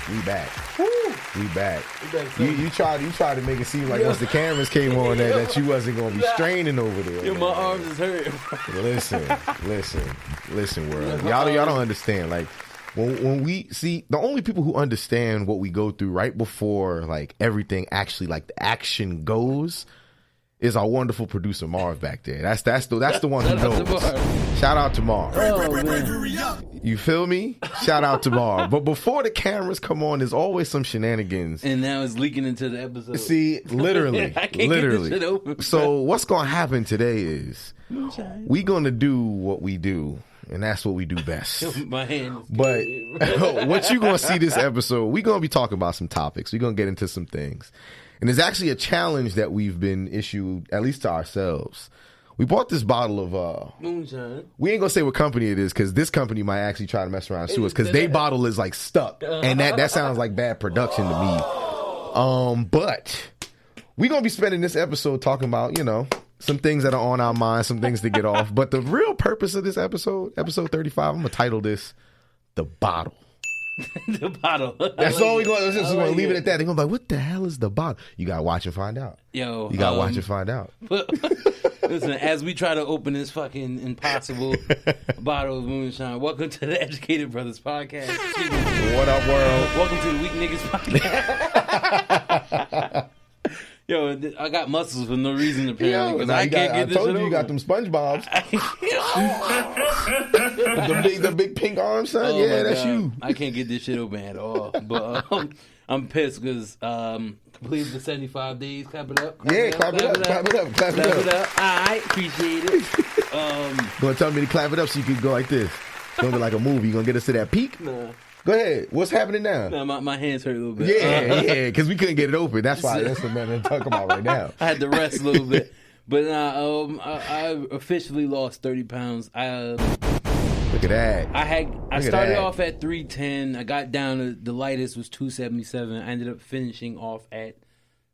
We back. We back. You tried to make it seem like once the cameras came on that you wasn't gonna be straining over there. Yo, my arms is hurting. Listen, world. Y'all don't understand. Like when we see the only people who understand what we go through right before like everything actually like the action goes is our wonderful producer Marv back there. That's the one who knows. Shout out to Marv. Oh, man. You feel me? Shout out to Marv. But before the cameras come on, there's always some shenanigans. And now it's leaking into the episode. See, literally. I can't get this shit open. So what's going to happen today is we going to do what we do. And that's what we do best. My hand is But what you going to see this episode, we're going to be talking about some topics. We're going to get into some things. And there's actually a challenge that we've been issued, at least to ourselves. We bought this bottle of moonshine. We ain't gonna say what company it is because this company might actually try to mess around and sue us because their bottle is like stuck, and that sounds like bad production to me. But we're gonna be spending this episode talking about some things that are on our minds, some things to get off. But the real purpose of this episode 35, I'm gonna title this "The Bottle." The bottle. That's all we're going to leave it at that. They're going to be like, what the hell is the bottle? You got to watch and find out. Yo. You got to watch and find out. Listen, as we try to open this fucking impossible bottle of moonshine, welcome to the Educated Brothers Podcast. What up, world? Welcome to the Weak Niggas Podcast. Yo, I got muscles for no reason apparently. I told you got them SpongeBob's. the big pink arms, son. Oh yeah, that's you. I can't get this shit open at all. But I'm pissed because completed the 75 days. Clap it up. Clap it up. I appreciate it. Gonna tell me to clap it up so you can go like this. It's gonna be like a movie. You gonna get us to that peak? Nah. Go ahead. What's happening now? Nah, my hands hurt a little bit. Yeah, because we couldn't get it open. That's why that's the man I'm talking about right now. I had to rest a little bit. But I officially lost 30 pounds. Look at that. I started off at 310. I got down to the lightest was 277. I ended up finishing off at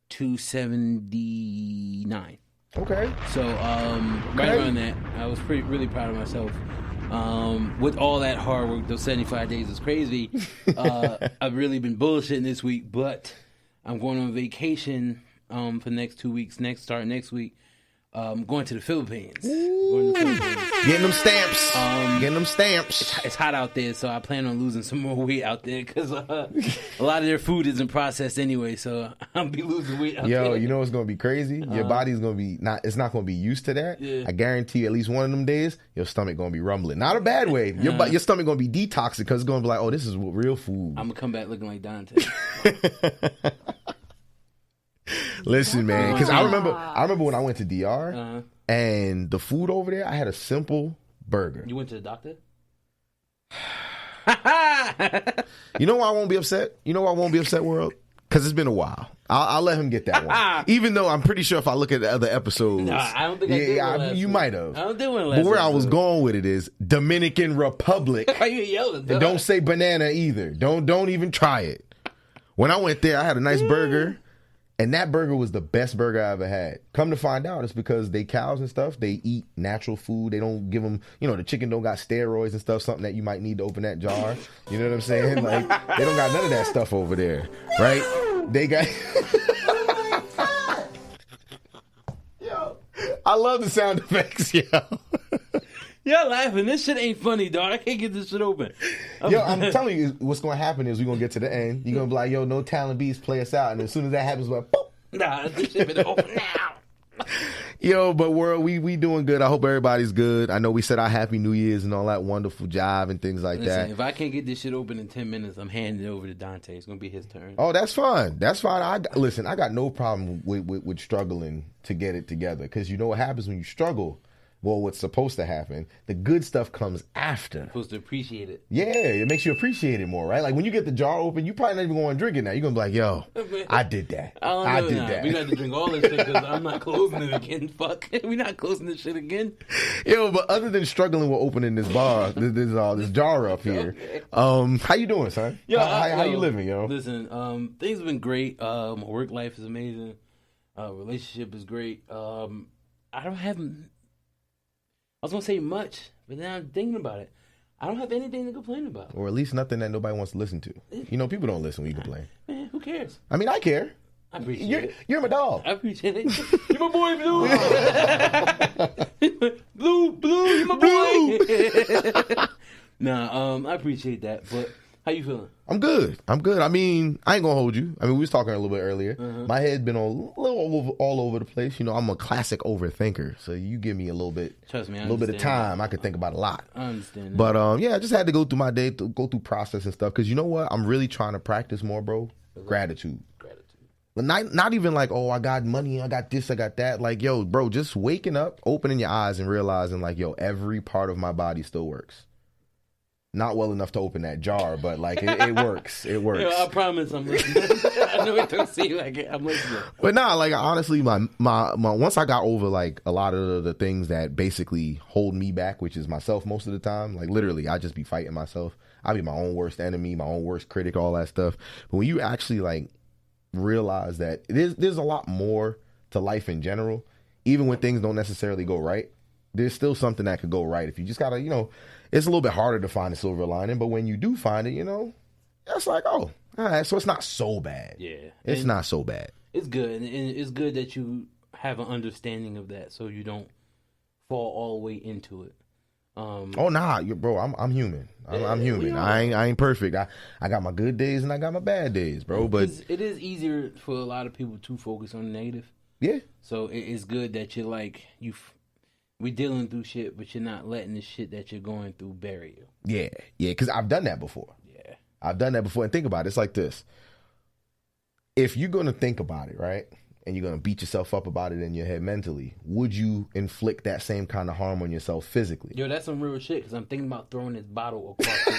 279. Okay. So right around that, I was really proud of myself. With all that hard work, those 75 days was crazy. I've really been bullshitting this week, but I'm going on vacation for the next 2 weeks. Next week. Going to the Philippines. Getting them stamps. It's hot out there, so I plan on losing some more weight out there because a lot of their food isn't processed anyway. So I'll be losing weight out there. Yo, you know what's gonna be crazy? Your body's gonna be it's not gonna be used to that. Yeah. I guarantee you, at least one of them days, your stomach gonna be rumbling. Not a bad way. Your stomach gonna be detoxic because it's gonna be like, oh, this is real food. I'm gonna come back looking like Dante. Listen, man, because I remember when I went to DR and the food over there, I had a simple burger. You went to the doctor? You know why I won't be upset? World? Because it's been a while. I'll let him get that one. Even though I'm pretty sure if I look at the other episodes, I don't think I did one last you week. might have. I don't think one last But where episode. I was going with it is Dominican Republic. Why you yelling? And don't say banana either. Don't even try it. When I went there, I had a nice burger. And that burger was the best burger I ever had. Come to find out, it's because they cows and stuff, they eat natural food. They don't give them, the chicken don't got steroids and stuff, something that you might need to open that jar. You know what I'm saying? Like, they don't got none of that stuff over there, right? They got... Yo, I love the sound effects, yo. Y'all laughing. This shit ain't funny, dog. I can't get this shit open. Yo, I'm telling you, what's going to happen is we're going to get to the end. You're going to be like, yo, no talent bees, play us out. And as soon as that happens, we're like, boop. Nah, this shit been open now. Yo, but world, we doing good. I hope everybody's good. I know we said our Happy New Year's and all that wonderful jive and things like that. If I can't get this shit open in 10 minutes, I'm handing it over to Dante. It's going to be his turn. Oh, that's fine. That's fine. I got no problem with struggling to get it together because you know what happens when you struggle? Well, what's supposed to happen, the good stuff comes after. You're supposed to appreciate it. Yeah, it makes you appreciate it more, right? Like when you get the jar open, you probably not even going to drink it now. You're going to be like, yo, I did that. I did that. We got to drink all this shit because I'm not closing it again. Fuck. We're not closing this shit again. Yo, but other than struggling with opening this this jar up here, how you doing, son? Yo, how you living, yo? Listen, things have been great. My work life is amazing. Relationship is great. I was gonna say much, but now I'm thinking about it. I don't have anything to complain about. Or at least nothing that nobody wants to listen to. You know, people don't listen when you complain. Man, who cares? I mean, I care. I appreciate it. You're my dog. I appreciate it. You're my boy, Blue. Blue, you're my boy. Nah, I appreciate that. But how you feeling? I'm good. I mean, I ain't gonna hold you. I mean, we was talking a little bit earlier. My head's been all over the place. You know, I'm a classic overthinker. So you give me a little bit, trust me, a little bit of time, I could think about a lot. I understand that. But yeah, I just had to go through my day, to go through process and stuff. Because you know what? I'm really trying to practice more, bro. Gratitude. Not even like, oh, I got money, I got this, I got that. Like, yo, bro, just waking up, opening your eyes and realizing like, yo, every part of my body still works. Not well enough to open that jar, but like it works. It works. Yo, I promise I'm listening. I know it don't seem like it. I'm listening. But nah, like honestly, my once I got over like a lot of the things that basically hold me back, which is myself most of the time. Like literally, I just be fighting myself. I be my own worst enemy, my own worst critic, all that stuff. But when you actually like realize that there's a lot more to life in general, even when things don't necessarily go right, there's still something that could go right. If you just gotta, you know, it's a little bit harder to find a silver lining, but when you do find it, you know, it's like, oh, all right, so it's not so bad. Yeah. It's not so bad. It's good. And it's good that you have an understanding of that so you don't fall all the way into it. Oh nah, bro, I'm human. I'm human. I ain't perfect. I got my good days and I got my bad days, bro. But it is easier for a lot of people to focus on the negative. Yeah. So it's good that you're like we dealing through shit, but you're not letting the shit that you're going through bury you. Yeah, because I've done that before. Yeah, I've done that before. And think about it. It's like this. If you're gonna think about it, right? And you're going to beat yourself up about it in your head mentally, would you inflict that same kind of harm on yourself physically? Yo, that's some real shit, because I'm thinking about throwing this bottle across the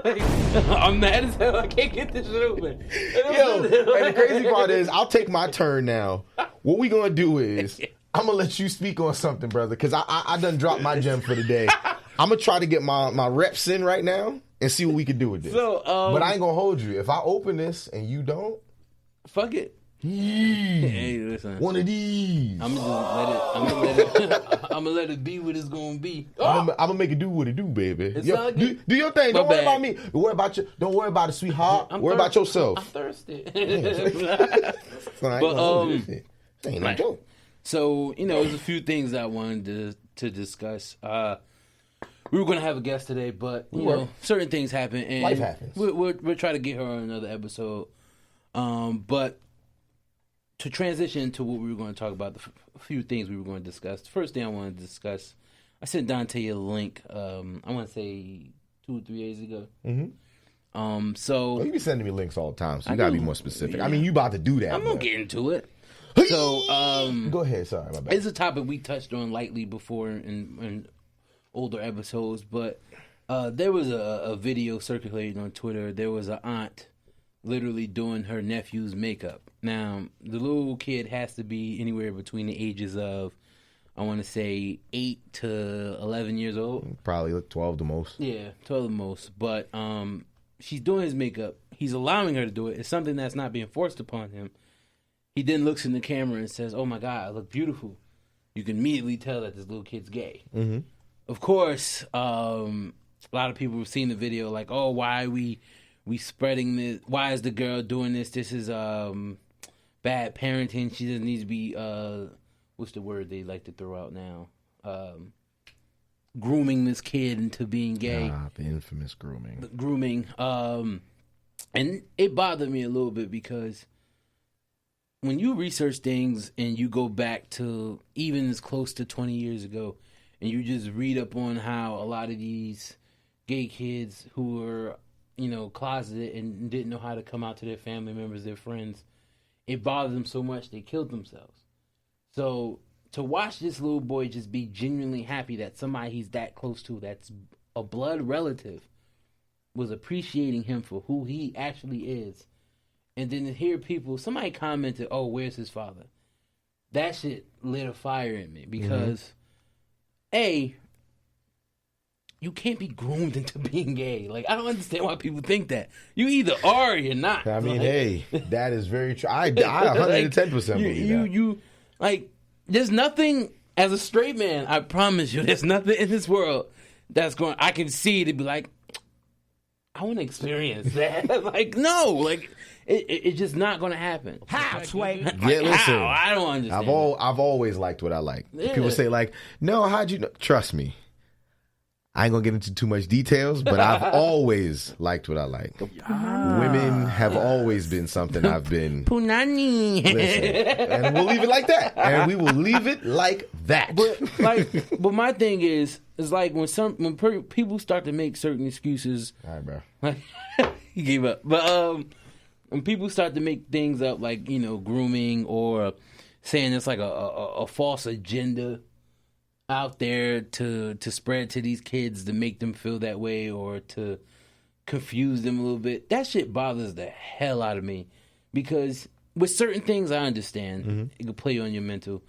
room. I'm mad as hell. I can't get this shit open. Yo, and the crazy part is, I'll take my turn now. What we going to do is, I'm going to let you speak on something, brother, because I done dropped my gem for the day. I'm going to try to get my reps in right now and see what we can do with this. So, but I ain't going to hold you. If I open this and you don't, fuck it. Hey, listen. One of these. I'm gonna let it be what it's gonna be. I'm gonna make it do what it do, baby. Yo, do your thing. Don't worry about me. Don't worry about it, sweetheart. Worry about yourself. I'm thirsty. But ain't no joke. So there's a few things I wanted to discuss. We were gonna have a guest today, but you know certain things happen, and life happens. We'll try to get her on another episode. But to transition into what we were going to talk about, a few things we were going to discuss. The first thing I wanted to discuss, I sent Dante a link, I want to say 2 or 3 days ago. Mm-hmm. So you be sending me links all the time, so you got to be more specific. Yeah. I mean, you about to do that. I'm going to get into it. So, go ahead. Sorry, my bad. It's a topic we touched on lightly before in older episodes, but there was a video circulating on Twitter. There was an aunt literally doing her nephew's makeup. Now, the little kid has to be anywhere between the ages of, I want to say, 8 to 11 years old. Probably like 12 the most. Yeah, 12 the most. But she's doing his makeup. He's allowing her to do it. It's something that's not being forced upon him. He then looks in the camera and says, "Oh my God, I look beautiful." You can immediately tell that this little kid's gay. Mm-hmm. Of course, a lot of people have seen the video like, "Oh, why we spreading this? Why is the girl doing this? This is bad parenting. She doesn't need to be what's the word they like to throw out now? Grooming this kid into being gay." The infamous grooming. Grooming. And it bothered me a little bit because when you research things and you go back to even as close to 20 years ago, and you just read up on how a lot of these gay kids who were closeted and didn't know how to come out to their family members, their friends, it bothered them so much they killed themselves. So to watch this little boy just be genuinely happy that somebody he's that close to, that's a blood relative, was appreciating him for who he actually is. And then to hear somebody commented, "Oh, where's his father?" That shit lit a fire in me because, A, you can't be groomed into being gay. Like, I don't understand why people think that. You either are or you're not. I mean, hey, that is very true. I 110% believe that. You, like, there's nothing, as a straight man, I promise you, there's nothing in this world I can see it be like, I want to experience that. Like, no, like it's just not going to happen. How, Sway? Yeah, listen. How? I don't understand. I've always liked what I like. Yeah. People say like, no, how'd you know? Trust me. I ain't gonna get into too much details, but I've always liked what I like. Women have always been something I've been. Punani. Listen, and we'll leave it like that. And we will leave it like that. But my thing is like when people start to make certain excuses. All right, bro. Like, he gave up. But when people start to make things up, like grooming or saying it's like a false agenda out there to spread to these kids to make them feel that way or to confuse them a little bit. That shit bothers the hell out of me because with certain things I understand it can play on your mental,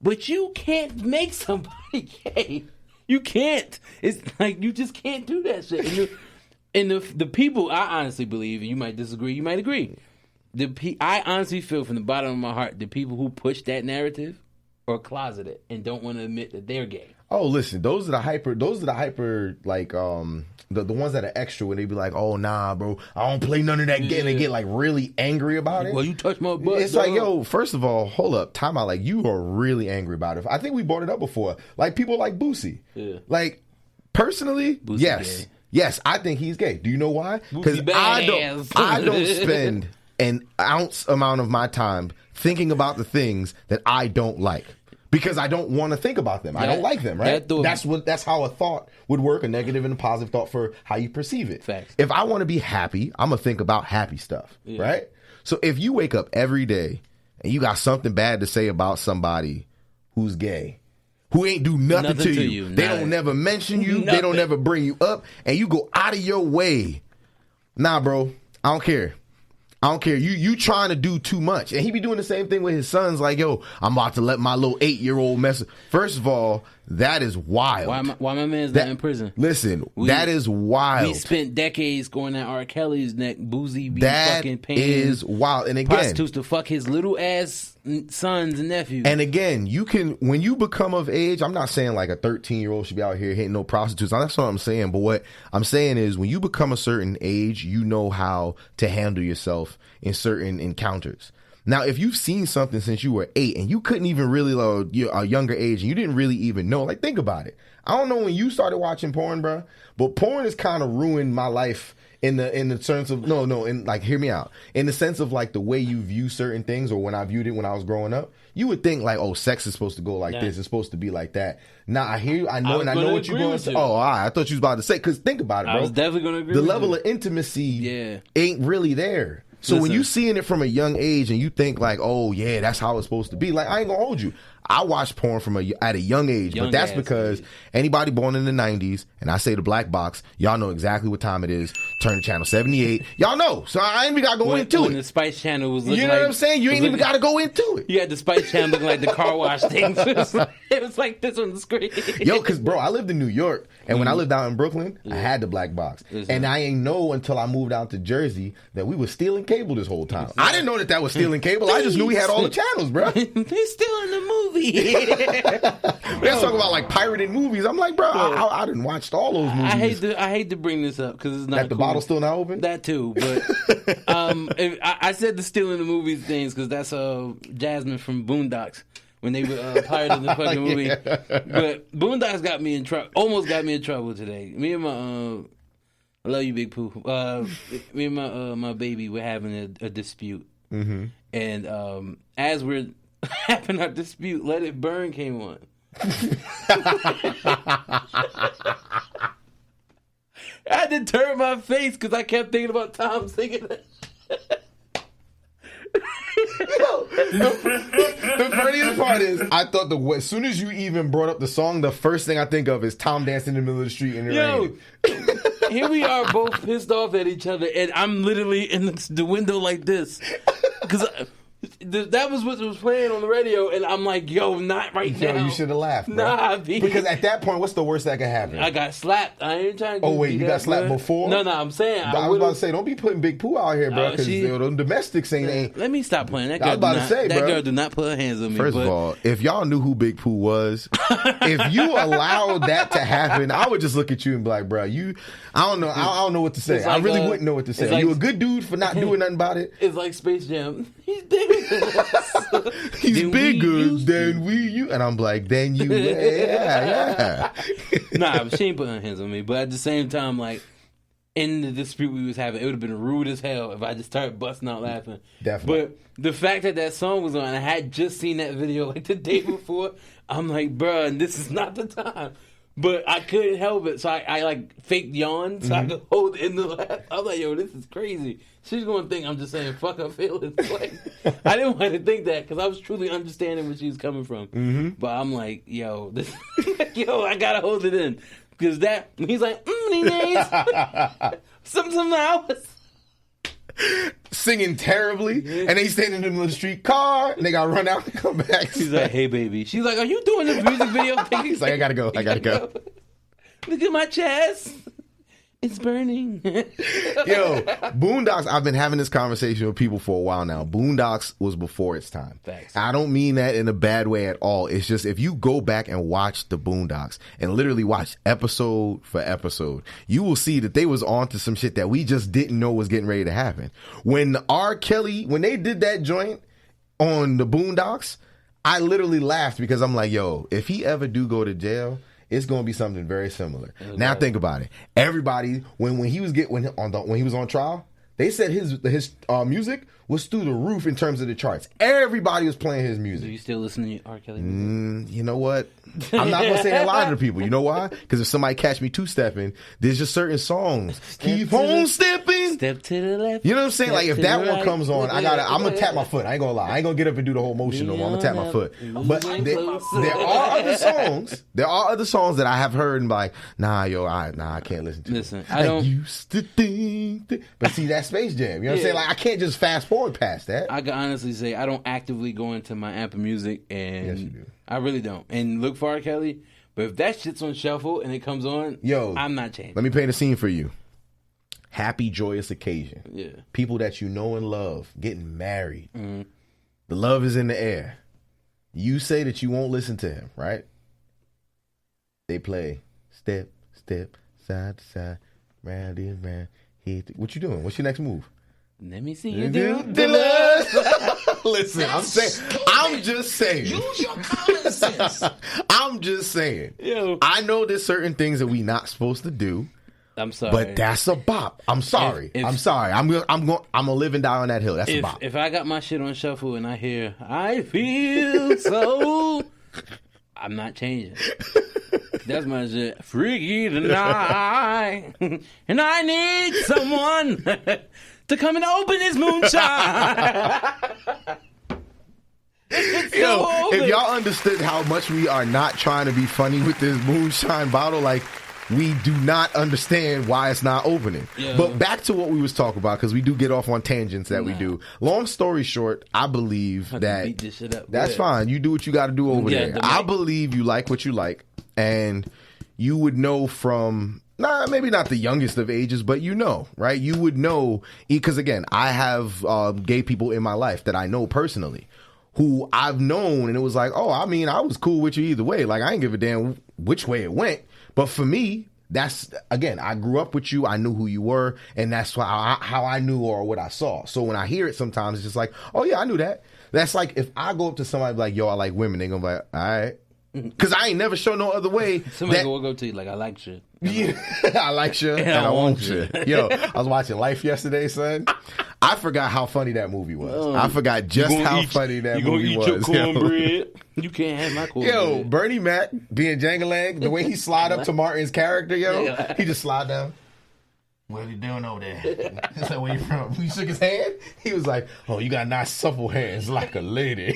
but you can't make somebody gay. You can't. It's like you just can't do that shit. And the people, I honestly believe, and you might disagree, you might agree. I honestly feel from the bottom of my heart the people who push that narrative or closeted and don't want to admit that they're gay. Oh, listen, those are the hyper like the ones that are extra when they be like, oh nah, bro, I don't play none of that gay. And they get like really angry about it. Well, you touch my butt. It's like, yo, first of all, hold up, time out. Like you are really angry about it. I think we brought it up before. Like people like Boosie. Yeah. Like personally, Boosie yes. Gay. Yes, I think he's gay. Do you know why? Because I don't spend an ounce amount of my time thinking about the things that I don't like because I don't want to think about them. I don't like them, right? That's how a thought would work, a negative and a positive thought for how you perceive it. Facts. If I want to be happy, I'm going to think about happy stuff, right? So if you wake up every day and you got something bad to say about somebody who's gay, who ain't do nothing to you. They don't never mention you. They don't never bring you up, and you go out of your way. Nah, bro, I don't care. I don't care. You trying to do too much. And he be doing the same thing with his sons. Like, yo, I'm about to let my little 8-year-old mess. First of all, that is wild. Why my man's not in prison? Listen, that is wild. We spent decades going at R. Kelly's neck. Boozy be fucking paying. That is wild. And again, prostitutes to fuck his little ass sons and nephews. And again, when you become of age, I'm not saying like a 13-year-old should be out here hitting no prostitutes. That's not what I'm saying. But what I'm saying is when you become a certain age, you know how to handle yourself in certain encounters. Now, if you've seen something since you were 8 and you couldn't even really, a younger age, and you didn't really even know, like, think about it. I don't know when you started watching porn, bro, but porn has kind of ruined my life in the sense of, hear me out. In the sense of, like, the way you view certain things, or when I viewed it when I was growing up, you would think, like, oh, sex is supposed to go like this, it's supposed to be like that. Now, I hear you, I know what you're going to say. Oh, all right, I thought you was about to say, because think about it, bro. I was definitely going to agree the with you. The level of intimacy ain't really there. So when you seeing it from a young age and you think like, oh yeah, that's how it's supposed to be. Like, I ain't gonna hold you. I watched porn at a young age, but that's because anybody born in the 90s, and I say the black box, y'all know exactly what time it is. Turn to channel 78. Y'all know. So I ain't even gotta go into it. When the Spice Channel was looking, you know what I'm saying? You ain't even gotta go into it. You had the Spice Channel looking like the car wash thing. It was like this on the screen. Yo, because bro, I lived in New York, and when I lived out in Brooklyn, I had the black box, and I ain't know until I moved out to Jersey that we was stealing cable this whole time. I didn't know that was stealing cable. I just knew we had all the channels, bro. They stealing the movie. Let's talk about like pirated movies. I'm like, bro, I didn't watch all those movies. I hate to bring this up because it's not. That the bottle's still not open. That too, but I said the stealing the movies things because that's Jasmine from Boondocks when they were pirated the fucking movie. But Boondocks got me in trouble. Almost got me in trouble today. Me and my I love you, Big Pooh. Me and my baby were having a dispute, and as we're having our dispute, Let It Burn came on. I had to turn my face because I kept thinking about Tom singing that. The funniest part is, I thought as soon as you even brought up the song, the first thing I think of is Tom dancing in the middle of the street in the rain. Here we are both pissed off at each other, and I'm literally in the window like this. Because That was what was playing on the radio, and I'm like, yo, not right now. Yo, you should have laughed, bro. Nah, B. Because at that point, what's the worst that could happen? I got slapped. I ain't trying to. Oh wait, you got slapped before? No, I'm saying. I was about to say, don't be putting Big Pooh out here, bro, because them domestics ain't. Let me stop playing. That girl I was about to say, that bro. girl do not put her hands on me. First of all, if y'all knew who Big Pooh was, if you allowed that to happen, I would just look at you and be like, bro, I don't know. I don't know what to say. Like, I really wouldn't know what to say. Like, you a good dude for not doing nothing about it. It's like Space Jam. He's bigger. He's bigger than you. And I'm like, then you, yeah. Nah, she ain't putting her hands on me. But at the same time, like, in the dispute we was having, it would have been rude as hell if I just started busting out laughing. Definitely. But the fact that song was on, I had just seen that video like the day before. I'm like, bruh, this is not the time. But I couldn't help it, so I like faked yawn so I could hold in the laugh. I was like, yo, this is crazy. She's going to think I'm just saying fuck her feelings. Like, I didn't want to think that because I was truly understanding where she was coming from. Mm-hmm. But I'm like, yo, I got to hold it in. Because he's like, some hours. Singing terribly, and they standing in the middle of the street car, and they got to run out and come back. She's like, hey, baby. She's like, are you doing this music video thing? He's like, I got to go. Look at my chest. It's burning. Yo, Boondocks, I've been having this conversation with people for a while now. Boondocks was before its time. Thanks. I don't mean that in a bad way at all. It's just if you go back and watch the Boondocks and literally watch episode for episode, you will see that they was onto some shit that we just didn't know was getting ready to happen. When R. Kelly, when they did that joint on the Boondocks, I literally laughed because I'm like, yo, if he ever do go to jail, it's going to be something very similar. Okay. Now think about it. Everybody, when he was when he was on trial, they said his music was through the roof in terms of the charts. Everybody was playing his music. Do you still listen to R. Kelly music? You know what? I'm not going to say a lot to people. You know why? Because if somebody catch me two-stepping, there's just certain songs. Keep on stepping. Step to the left. You know what I'm saying? Like if that one comes on, I'm going to tap my foot. I ain't going to lie. I ain't going to get up and do the whole motion no more. I'm going to tap my foot. But there are other songs. There are other songs that I have heard and like, nah, I can't listen to. Listen, I don't used to think. But see, that's Space Jam. You know what I'm saying? Like I can't just fast forward past that. I can honestly say I don't actively go into my Apple Music, and yes, you do. I really don't. And look for R. Kelly, but if that shit's on shuffle and it comes on, I'm not changing. Let me paint a scene for you. Happy, joyous occasion. Yeah. People that you know and love getting married. Mm-hmm. The love is in the air. You say that you won't listen to him, right? They play step, step, side to side, round and round. What you doing? What's your next move? Let me see you do. Listen, I'm just saying. Use your common sense. I'm just saying. Yo. I know there's certain things that we not supposed to do. I'm sorry, but that's a bop. I'm sorry. I'm sorry. I'm gonna live and die on that hill. That's a bop. If I got my shit on shuffle and I hear I feel so, I'm not changing. That's my shit. Freaky tonight, and I need someone to come and open his moonshine. Yo, if y'all understood how much we are not trying to be funny with this moonshine bottle, like we do not understand why it's not opening. Yeah. But back to what we was talking about, because we do get off on tangents that we do. Long story short, I believe that beat this shit up. That's fine. You do what you got to do over there. I believe you like what you like, and you would know from maybe not the youngest of ages, but you know, right? You would know, because again, I have gay people in my life that I know personally who I've known, and it was like, oh, I mean, I was cool with you either way. Like, I ain't give a damn which way it went. But for me, that's, again, I grew up with you. I knew who you were, and that's how I knew or what I saw. So when I hear it sometimes, it's just like, oh, yeah, I knew that. That's like if I go up to somebody like, yo, I like women, they're going to be like, all right. Because I ain't never show no other way. Somebody will go to you like, I like shit. Yeah, I like you and I want you. Yo, I was watching Life yesterday, son. I forgot how funny that movie was. I forgot just how funny that movie was. You gonna eat your cornbread? You can't have my cornbread. Yo, Bernie Mac being Jangalang, the way he slide up to Martin's character, yo, he just slide down. What are you doing over there? That's like, where you from? We shook his hand. He was like, oh, you got nice supple hands like a lady.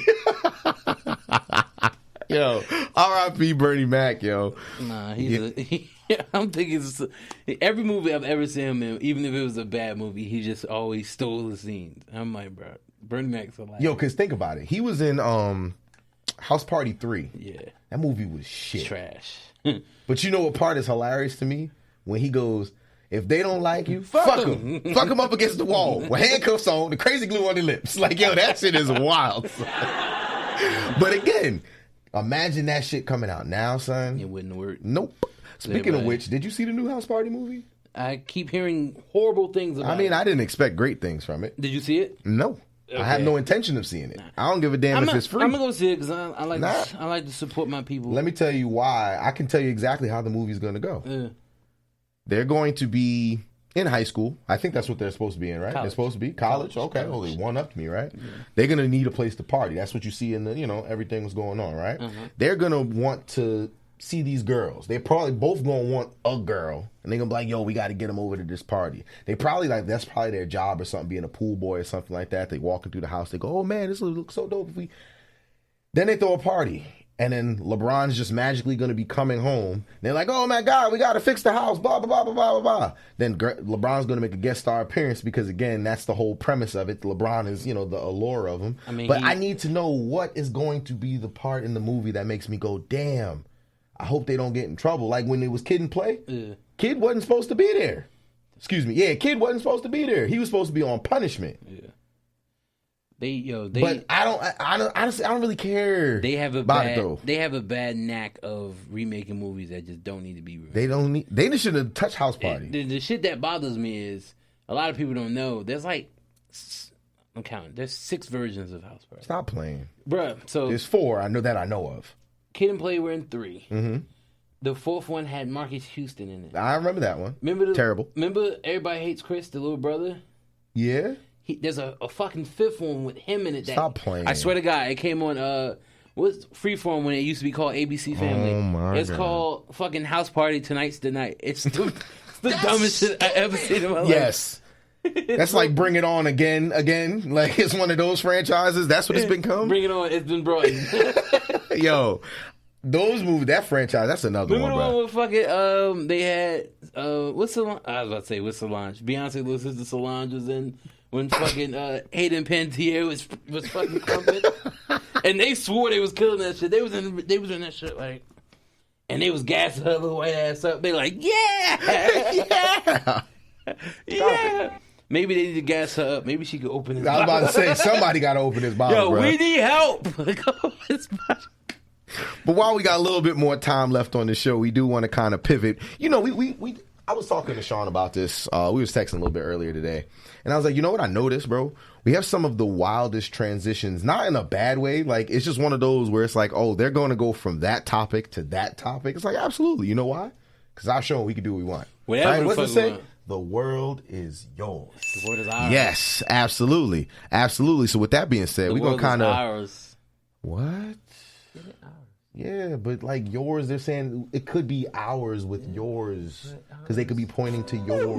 Yo, R.I.P. Bernie Mac, yo. Nah, I'm thinking every movie I've ever seen him in, even if it was a bad movie, he just always stole the scenes. I'm like, bro, Bernie Mac's hilarious. Yo, because think about it. He was in House Party 3. Yeah. That movie was shit. Trash. But you know what part is hilarious to me? When he goes, if they don't like you, fuck them. Fuck them up against the wall with handcuffs on, the crazy glue on their lips. Like, yo, that shit is wild. But again, imagine that shit coming out now, son. It wouldn't work. Nope. Speaking of which, did you see the new House Party movie? I keep hearing horrible things about it. I didn't expect great things from it. Did you see it? No. Okay. I have no intention of seeing it. I don't give a damn if it's free. I'm going to go see it because I like to support my people. Let me tell you why. I can tell you exactly how the movie's going to go. Yeah. They're going to be in high school. I think that's what they're supposed to be in, right? College. They're supposed to be college. Okay. Well, they one-upped me, right? Yeah. They're going to need a place to party. That's what you see in the, everything was going on, right? They're going to want to see these girls. They're probably both going to want a girl. And they're going to be like, yo, we got to get them over to this party. They probably that's probably their job or something, being a pool boy or something like that. They walking through the house. They go, oh, man, this looks so dope. Then they throw a party. And then LeBron's just magically going to be coming home. They're like, oh, my God, we got to fix the house, blah, blah, blah, blah, blah, blah. Then LeBron's going to make a guest star appearance because, again, that's the whole premise of it. LeBron is, the allure of him. I need to know what is going to be the part in the movie that makes me go, damn, I hope they don't get in trouble. Like when it was Kid and Play, Kid wasn't supposed to be there. Excuse me. Yeah, Kid wasn't supposed to be there. He was supposed to be on punishment. Yeah. But honestly, I don't really care. They have about it though. They have a bad knack of remaking movies that just don't need to be remade. They just should have touched House Party. The shit that bothers me is a lot of people don't know. There's I'm counting. There's 6 versions of House Party. Stop playing, bruh. So there's 4. I know of. Kid and Play were in 3. Mm-hmm. The 4th one had Marcus Houston in it. I remember that one. Terrible. Remember Everybody Hates Chris, the little brother? Yeah. There's a fucking 5th one with him in it. Stop playing. I swear to God, it came on what's Freeform when it used to be called ABC Family. Oh my It's God. called fucking House Party Tonight's the Night. It's the dumbest shit I ever seen in my life. Yes. That's like Bring It On again. Like it's one of those franchises. That's what it's become. Bring It On. It's been brought. Yo, those movies, that franchise, that's another Remember one, bro. With fucking, they had, what's Solange? I was about to say, what's Solange? Beyonce Little Sister Solange was in when fucking Hayden Panettiere was fucking crumping. And they swore they was killing that shit. They was in that shit, like, and they was gassing her little white ass up. They like, yeah! Yeah! Maybe they need to gas her up. Maybe she could open his bottle. I was about to say, somebody got to open his bottle, Yo, bro. we need help. His bottle. But while we got a little bit more time left on the show, we do want to kind of pivot. I was talking to Sean about this. We was texting a little bit earlier today. And I was like, you know what I noticed, bro? We have some of the wildest transitions, not in a bad way. Like, it's just one of those where it's like, oh, they're going to go from that topic to that topic. It's like, absolutely. You know why? Because I've shown we can do what we want. Whatever. Right? What's it say? The world is yours. The world is ours. Yes, absolutely. Absolutely. So with that being said, we're going to kind of... ours. What? Yeah, but like yours, they're saying it could be ours with yours because they could be pointing to yours. Oh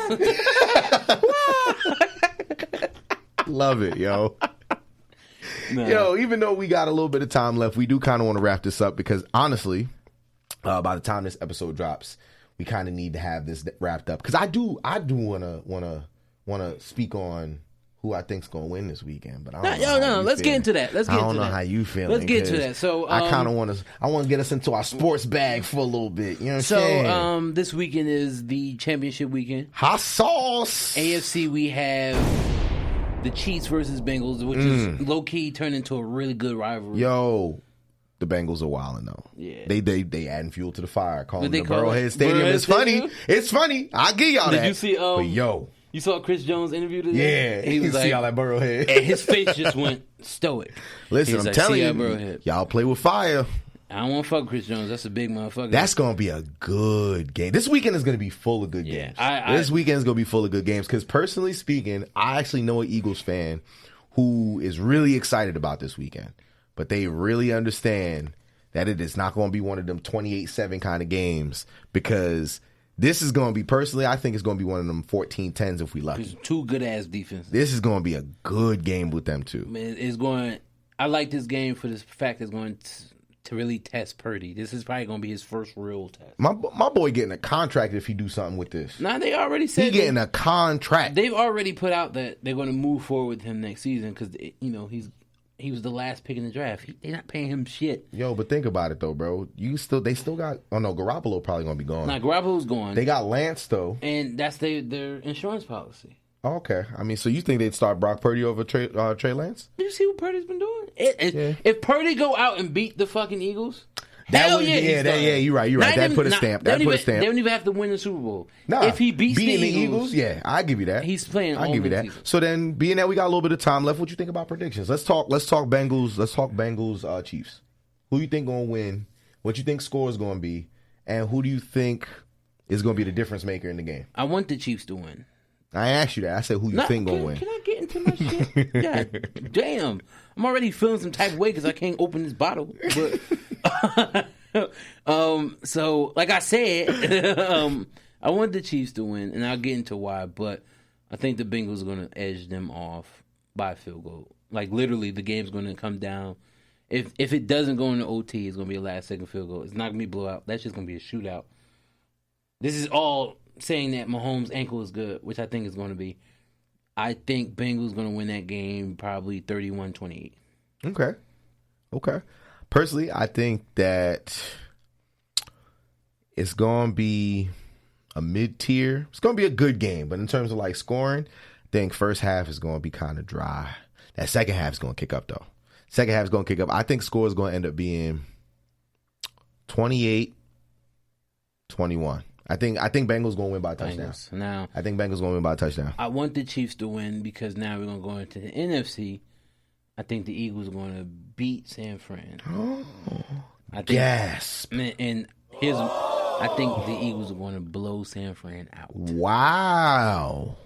my God. Love it, yo. No. Yo, even though we got a little bit of time left, we do kind of want to wrap this up because honestly, by the time this episode drops, we kind of need to have this wrapped up because I do want to speak on who I think's gonna win this weekend, but I don't know. Let's get into that. I don't know how you feel. Let's get to that. So I kind of want to get us into our sports bag for a little bit. You know what I'm saying? So this weekend is the championship weekend. Hot sauce. AFC, we have the Chiefs versus Bengals, which is low key turned into a really good rivalry. Yo, the Bengals are wilding though. Yeah, they adding fuel to the fire. Calling the call Burrowhead Stadium. It's funny. It's funny. I'll give y'all that. Did you see? But yo. You saw Chris Jones' interview today? Yeah, he was like, see all that Burrowhead. And his face just went stoic. Listen, I'm telling you, y'all play with fire. I don't want to fuck Chris Jones. That's a big motherfucker. That's going to be a good game. This weekend is going to be full of good games. This weekend is going to be full of good games because personally speaking, I actually know an Eagles fan who is really excited about this weekend. But they really understand that it is not going to be one of them 28-7 kind of games because... This is going to be, personally, I think it's going to be one of them 14-10s if we lucky. It's 2 good-ass defenses. This is going to be a good game with them, too. Man, I like this game for the fact it's going to really test Purdy. This is probably going to be his first real test. My boy getting a contract if he do something with this. Nah, they already said he getting a contract. They've already put out that they're going to move forward with him next season because he was the last pick in the draft. They're not paying him shit. Yo, but think about it though, bro. They still got. Oh no, Garoppolo probably gonna be gone. Nah, Garoppolo's gone. They got Lance though, and that's their insurance policy. Okay, I mean, so you think they'd start Brock Purdy over Trey Lance? Did you see what Purdy's been doing? If Purdy go out and beat the fucking Eagles, you're right. You're right. That put a stamp. They don't even have to win the Super Bowl. Nah, if he beats the Eagles, yeah, I give you that. He's playing. I give you that. Season. So then, being that we got a little bit of time left, what you think about predictions? Let's talk Bengals. Let's talk Bengals. Chiefs. Who you think gonna win? What you think score is gonna be? And who do you think is gonna be the difference maker in the game? I want the Chiefs to win. I asked you that. I said, who you think gonna win? Can I get into my shit? God damn. I'm already feeling some type of way because I can't open this bottle. But so, like I said, I want the Chiefs to win, and I'll get into why. But I think the Bengals are going to edge them off by a field goal. Like, literally, the game's going to come down. If it doesn't go into OT, it's going to be a last-second field goal. It's not going to be a blowout. That's just going to be a shootout. This is all saying that Mahomes' ankle is good, which I think is going to be. I think Bengals going to win that game probably 31-28. Okay. Personally, I think that it's going to be a mid-tier. It's going to be a good game, but in terms of like scoring, I think first half is going to be kind of dry. That second half is going to kick up though. Second half is going to kick up. I think score is going to end up being 28-21. I think Bengals going to win by a touchdown. Now, I think Bengals going to win by a touchdown. I want the Chiefs to win because now we're going to go into the NFC. I think the Eagles are going to beat San Fran. Gasp. And I think the Eagles are going to blow San Fran out. Wow.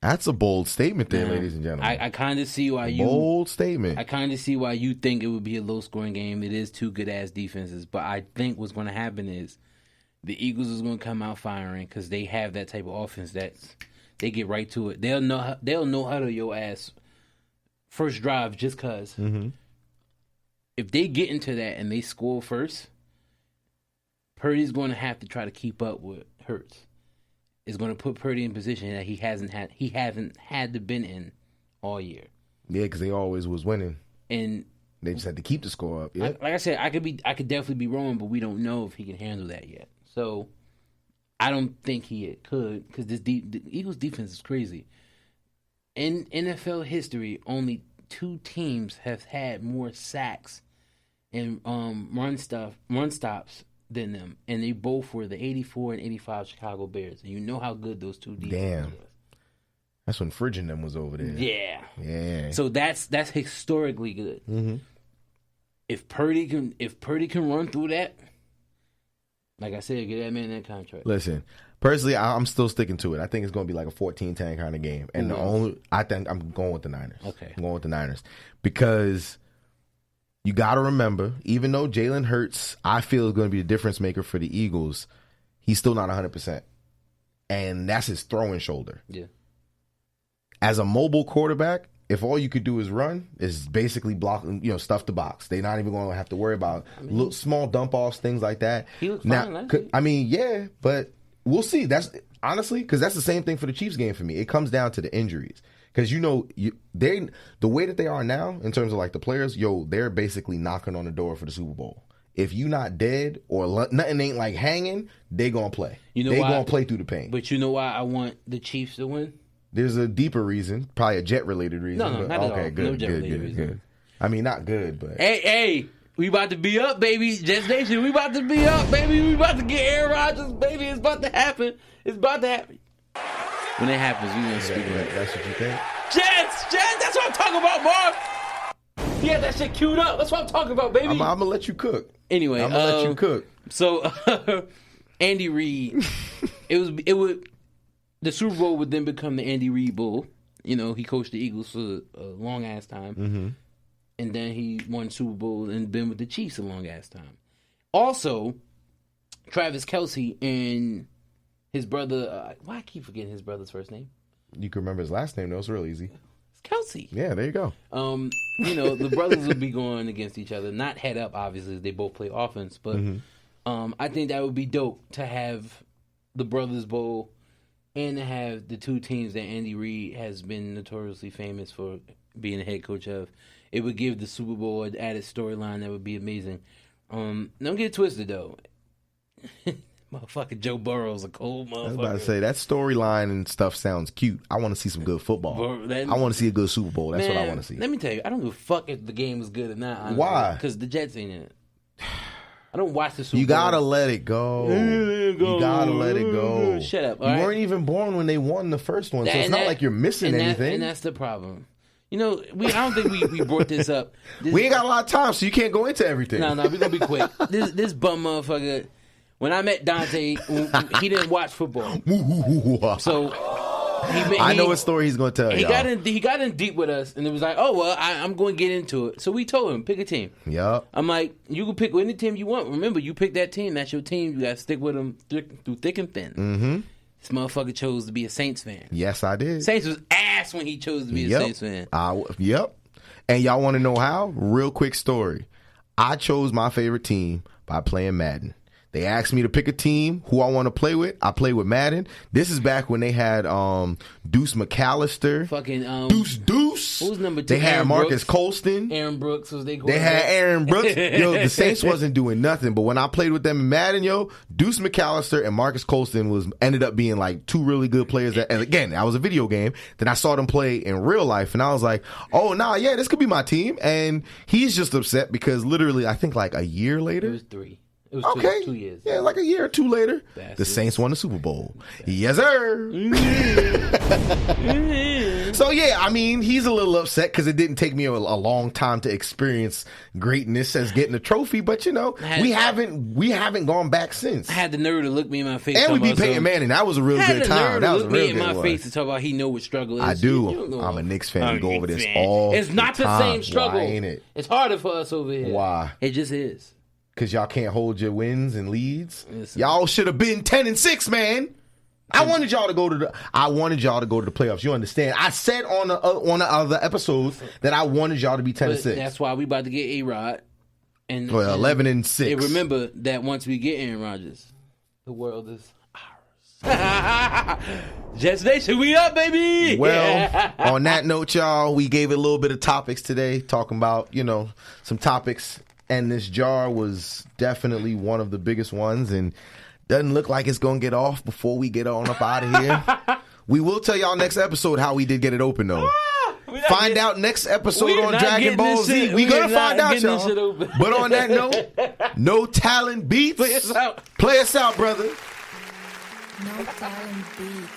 That's a bold statement there, ladies and gentlemen. I kind of see why you... Bold statement. I kind of see why you think it would be a low-scoring game. It is two good-ass defenses. But I think what's going to happen is the Eagles is going to come out firing because they have that type of offense that they get right to it. They'll know how to your ass first drive just because. Mm-hmm. If they get into that and they score first, Purdy's going to have to try to keep up with Hurts. It's going to put Purdy in position that he hasn't had to been in all year. Yeah, because they always was winning, and they just had to keep the score up. Yeah, like I said, I could definitely be wrong, but we don't know if he can handle that yet. So I don't think he could because the Eagles defense is crazy. In NFL history, only two teams have had more sacks and run stops than them, and they both were the 84 and 85 Chicago Bears. And you know how good those two defenses was. That's when Fridge and them was over there. Yeah. So that's historically good. Mm-hmm. If Purdy can run through that, like I said, get that man that contract. Listen, personally, I'm still sticking to it. I think it's going to be like a 14-10 kind of game. And I think I'm going with the Niners. Okay. I'm going with the Niners. Because you got to remember, even though Jalen Hurts, I feel, is going to be the difference maker for the Eagles, he's still not 100%. And that's his throwing shoulder. Yeah. As a mobile quarterback, if all you could do is run, is basically block, stuff the box. They're not even going to have to worry about little small dump offs, things like that. He looked fine. Yeah, but we'll see. That's honestly because that's the same thing for the Chiefs game for me. It comes down to the injuries because the way that they are now in terms of like the players, they're basically knocking on the door for the Super Bowl. If you not dead or nothing ain't like hanging, they gonna play. They gonna play through the pain. But you know why I want the Chiefs to win? There's a deeper reason, probably a jet-related reason. No, not at all. Good, no jet-related reason. Good. I mean, not good, but... Hey, we about to be up, baby. Jets Nation, we about to be up, baby. We about to get Aaron Rodgers, baby. It's about to happen. When it happens, we gonna speak of it. That's what you think? Jets, that's what I'm talking about, Marv. He had that shit queued up. That's what I'm talking about, baby. I'm going to let you cook. Anyway. I'm going to let you cook. So, Andy Reid, the Super Bowl would then become the Andy Reid Bowl. He coached the Eagles for a long-ass time. Mm-hmm. And then he won Super Bowl and been with the Chiefs a long-ass time. Also, Travis Kelce and his brother... why I keep forgetting his brother's first name? You can remember his last name, though. It's real easy. It's Kelsey. Yeah, there you go. The brothers would be going against each other, not head up, obviously. They both play offense, but I think that would be dope to have the Brothers Bowl and to have the two teams that Andy Reid has been notoriously famous for being the head coach of. It would give the Super Bowl an added storyline that would be amazing. Don't get it twisted, though. Motherfucking Joe Burrow's a cold motherfucker. I was about to say, that storyline and stuff sounds cute. I want to see some good football. I want to see a good Super Bowl. That's what I want to see. Let me tell you, I don't give a fuck if the game is good or not. Honestly. Why? Because the Jets ain't in it. I don't watch the Super Bowl. You gotta let it go. You gotta let it go. Shut up. You weren't even born when they won the first one, so it's not like you're missing anything. And that's the problem. I don't think we brought this up. We ain't got a lot of time, so you can't go into everything. No, we're gonna be quick. This bum motherfucker. When I met Dante, he didn't watch football. So I know what story he's gonna tell. He got in deep with us, and it was like, oh well, I'm going to get into it. So we told him, pick a team. Yep. I'm like, you can pick any team you want. Remember, you pick that team. That's your team. You got to stick with them through thick and thin. Mm-hmm. This motherfucker chose to be a Saints fan. Yes, I did. Saints was ass when he chose to be a Saints fan. Yep. And y'all want to know how? Real quick story. I chose my favorite team by playing Madden. They asked me to pick a team who I want to play with. I play with Madden. This is back when they had Deuce McAllister. Fucking Deuce. Who's number 2? They had Aaron Marcus Brooks. Colston. Aaron Brooks was they. They had Aaron Brooks. The Saints wasn't doing nothing. But when I played with them in Madden, Deuce McAllister and Marcus Colston ended up being like two really good players. And again, that was a video game. Then I saw them play in real life, and I was like, oh this could be my team. And he's just upset because literally, I think like a year later, it was 3. It was okay. 2 years. Yeah, like a year or two later, the Saints won the Super Bowl. Yes, sir. So, he's a little upset because it didn't take me a long time to experience greatness as getting a trophy. But, we haven't gone back since. I had the nerve to look me in my face. And we beat Peyton Manning. That was a real good time. That was a real good one. Look me in my face to talk about he know what struggle is. I do. I'm a Knicks fan. We go over this all the time. It's not the same struggle. Why ain't it? It's harder for us over here. Why? It just is. Because y'all can't hold your wins and leads. Listen. Y'all should have been 10-6, man. I wanted y'all to go to the playoffs. You understand? I said on the other episodes that I wanted y'all to be 10-6. That's why we about to get A-Rod. 11-6. And remember that once we get Aaron Rodgers, the world is ours. Jets Nation, we up, baby. Well, on that note, y'all, we gave it a little bit of topics today, talking about some topics. And this jar was definitely one of the biggest ones, and doesn't look like it's going to get off before we get on up out of here. We will tell y'all next episode how we did get it open, though. Find out next episode on Dragon Ball Z. We're going to find out, y'all. But on that note, no talent beats. Play us out. Play us out, brother. No talent beats.